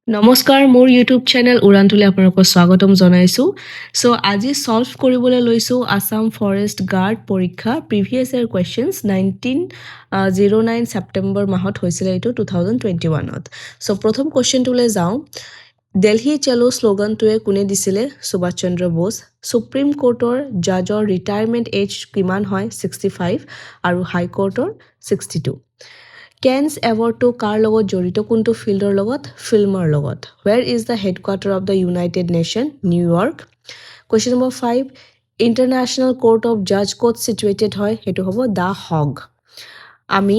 নমস্কাৰ মোৰ YouTube channel উড়ানটোলৈ আপোনালোকক স্বাগতম জনাইছোঁ সো আজি সলভ কৰিবলৈ লৈছোঁ আসাম ফৰেষ্ট গাৰ্ড পৰীক্ষা প্ৰিভিয়াছ ইয়াৰ কুৱেশ্যনছ 1909 ছেপ্টেম্বৰ মাহত হৈছিলে এইটো 2021ত সো প্ৰথম কুৱেশ্যনটোলৈ যাওঁ দিল্লী চলো শ্লোগানটোৱে কোনে দিছিলে সুভাষ চন্দ্ৰ বোস সুপ্ৰিম কোৰ্টৰ জাজৰ ৰিটায়াৰমেণ্ট এজ কিমান হয় 65 আৰু হাই কোৰ্টৰ 62 কেনছ এৱাৰ্ডটো কাৰ লগত জড়িত কোনটো ফিল্ডৰ লগত ফিল্মৰ লগত ৱেৰ is the headquarter of the United nation New York question number 5 international court of জাজ ক'ত ছিটুৱেটেড হয় সেইটো হ'ব দ্য হগ আমি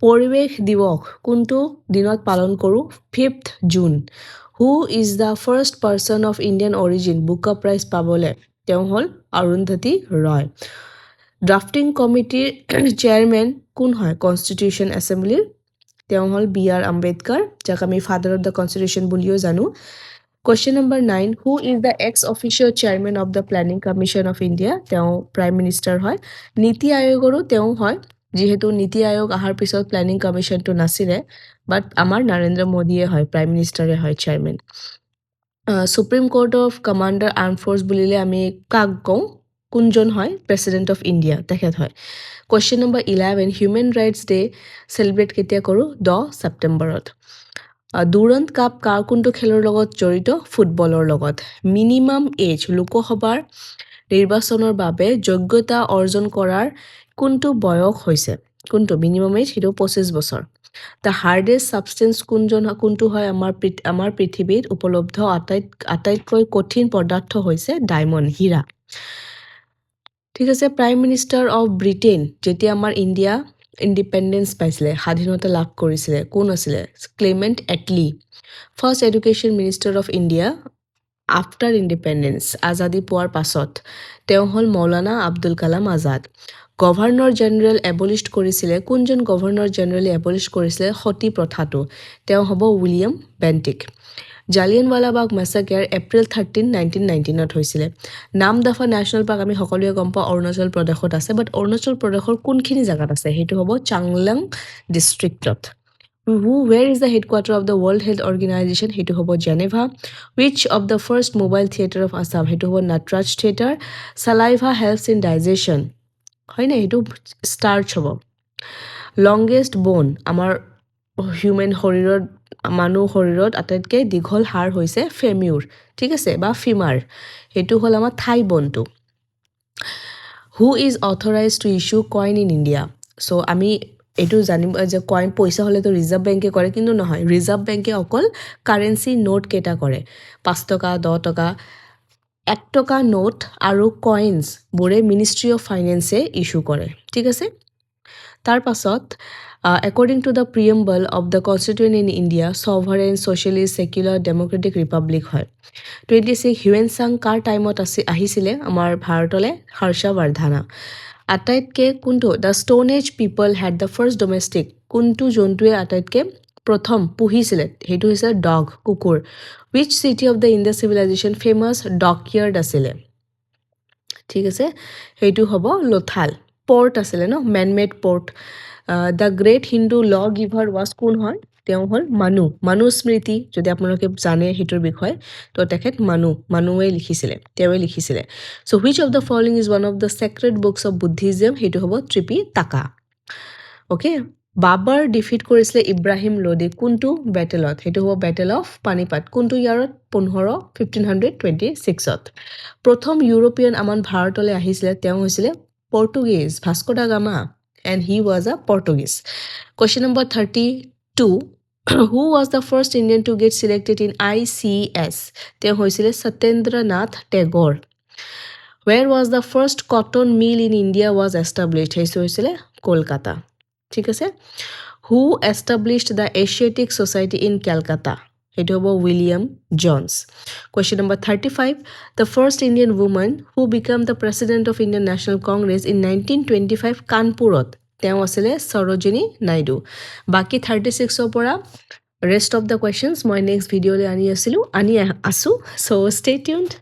পৰিৱেশ দিৱস কোনটো দিনত পালন কৰোঁ 5th June who is the first person of Indian origin Booker prize পাবলৈ তেওঁ হ'ল অৰুন্ধতী ৰয় ড্ৰাফটিং কমিটিৰ চেয়াৰমেন কোন হয় কনষ্টিটিউশ্যন এছেম্বলিৰ তেওঁ হ'ল বি আৰ আম্বেদকাৰ যাক আমি ফাদাৰ অফ দ্য কনষ্টিটিউশ্যন বুলিও জানো question number 9 who is the x official chairman of the planning commission of India তেওঁ প্ৰাইম মিনিষ্টাৰ হয় নীতি আয়োগৰো তেওঁ হয় যিহেতু নীতি আয়োগ অহাৰ পিছত প্লেনিং কমিশ্যনটো নাছিলে বাট আমাৰ নৰেন্দ্ৰ মোদীয়ে হয় প্ৰাইম মিনিষ্টাৰে হয় chairman supreme court of commander arm force বুলিলে আমি কাক কওঁ কোনজন হয় প্ৰেচিডেণ্ট অফ ইণ্ডিয়া তেখেত হয় question number 11 human rights day celebrate কেতিয়া কৰোঁ 10 ছেপ্টেম্বৰত দুৰন্ত কাপ কাৰ কোনটো খেলৰ লগত জড়িত ফুটবলৰ লগত মিনিমাম এজ লোকসভাৰ নিৰ্বাচনৰ বাবে যোগ্যতা অৰ্জন কৰাৰ কোনটো বয়স হৈছে কোনটো মিনিমাম এজ সেইটো 25 বছৰ দ্য হাৰ্ডেষ্ট ছাবষ্টেন্স কোনটো হয় আমাৰ পৃথিৱীত উপলব্ধ আটাইতকৈ কঠিন পদাৰ্থ হৈছে ডায়মণ্ড হীৰা ঠিক আছে প্ৰাইম মিনিষ্টাৰ অফ ব্ৰিটেইন যেতিয়া আমাৰ ইণ্ডিয়া ইণ্ডিপেণ্ডেঞ্চ পাইছিলে স্বাধীনতা লাভ কৰিছিলে কোন আছিলে Clement Attlee first education minister of India after independence আজাদী পোৱাৰ পাছত তেওঁ হ'ল Maulana Abdul Kalam Azad governor general abolished কৰিছিলে কোনজন গভৰ্ণৰ জেনেৰেলে এবলিষ্ট কৰিছিলে সতী প্ৰথাটো তেওঁ হ'ব উইলিয়াম বেণ্টিক জালিয়ানৱালাবাগ মেছাকেৰ এপ্ৰিল 13, 1919ত হৈছিলে নামদাফা নেশ্যনেল পাৰ্ক আমি সকলোৱে গম পাওঁ অৰুণাচল প্ৰদেশত আছে বাট অৰুণাচল প্ৰদেশৰ কোনখিনি জেগাত আছে সেইটো হ'ব চাংলাং ডিষ্ট্ৰিক্টত Where is the headquarter of the World Health Organization? সেইটো হ'ব Geneva. Which of the first mobile theater of Assam? সেইটো হ'ব Natraj Theater. Saliva helps in digestion. হয় না সেইটো starch হ'ব. Longest bone আমাৰ হিউমেন শৰীৰত মানুহ শৰীৰত আটাইতকৈ দীঘল হাড় হৈছে ফেমিউৰ ঠিক আছে বা ফিমাৰ সেইটো হ'ল আমাৰ থাই বনটো who is authorise to issue coin in India so' আমি এইটো জানিব যে কইন পইচা হ'লেতো ৰিজাৰ্ভ বেংকে কৰে কিন্তু নহয় ৰিজাৰ্ভ বেংকে অকল কাৰেঞ্চি নোট কেইটা কৰে 5 টকা 10 টকা 1 টকা নোট আৰু কইনছবোৰে মিনিষ্ট্ৰী অফ ফাইনেন্সে ইছ্যু কৰে ঠিক আছে তাৰ পাছত according to the preamble of the constitution in India sovereign socialist secular democratic republic হয় 26 হিউৱেন চাং কাৰ টাইমত আহিছিলে আমাৰ ভাৰতলৈ হৰ্ষবৰ্ধনা আটাইতকৈ কোনটো the stone age people had the first domestic কোনটো জন্তুৱে আটাইতকৈ প্ৰথম পুহিছিলে সেইটো হৈছে ডগ কুকুৰ which city of the Indus civilization famous dockyard আছিলে ঠিক আছে সেইটো হ'ব লোথাল পৰ্ট আছিলে ন man-made port the great Hindu lawgiver was কোন হয় তেওঁ হ'ল মানু স্মৃতি যদি আপোনালোকে জানে সেইটোৰ বিষয়ে তো তেখেত মানুৱে লিখিছিলে so which of the following is one of the sacred books of Buddhism সেইটো হ'ব ত্ৰিপিটাকা okay বাবৰ ডিফিট কৰিছিলে ইব্ৰাহিম লোডি কোনটো বেটেলত সেইটো হ'ব বেটেল অফ পানিপাত কোনটো ইয়াৰত 1526ত প্ৰথম ইউৰোপিয়ান আমাৰ ভাৰতলৈ আহিছিলে তেওঁ হৈছিলে Portuguese Vasco da Gama and he was a Portuguese. Question number 32. Who was the first Indian to get selected in ICS? তেওঁ হৈছিলে সত্যেন্দ্ৰনাথ টেগৰ Where was the first cotton mill in India was established? সেইটো হৈছিলে কলকাতা ঠিক আছে Who established the Asiatic Society in Calcutta? সেইটো হ'ব William John's Question number 35. The first Indian woman who became the president of Indian National Congress in 1925 কানপুৰত তেওঁ আছিলে সৰোজিনী নাইডু বাকি 36ৰ পৰা rest of the questions মই next ভিডিঅ'লৈ আনি আছো so stay tuned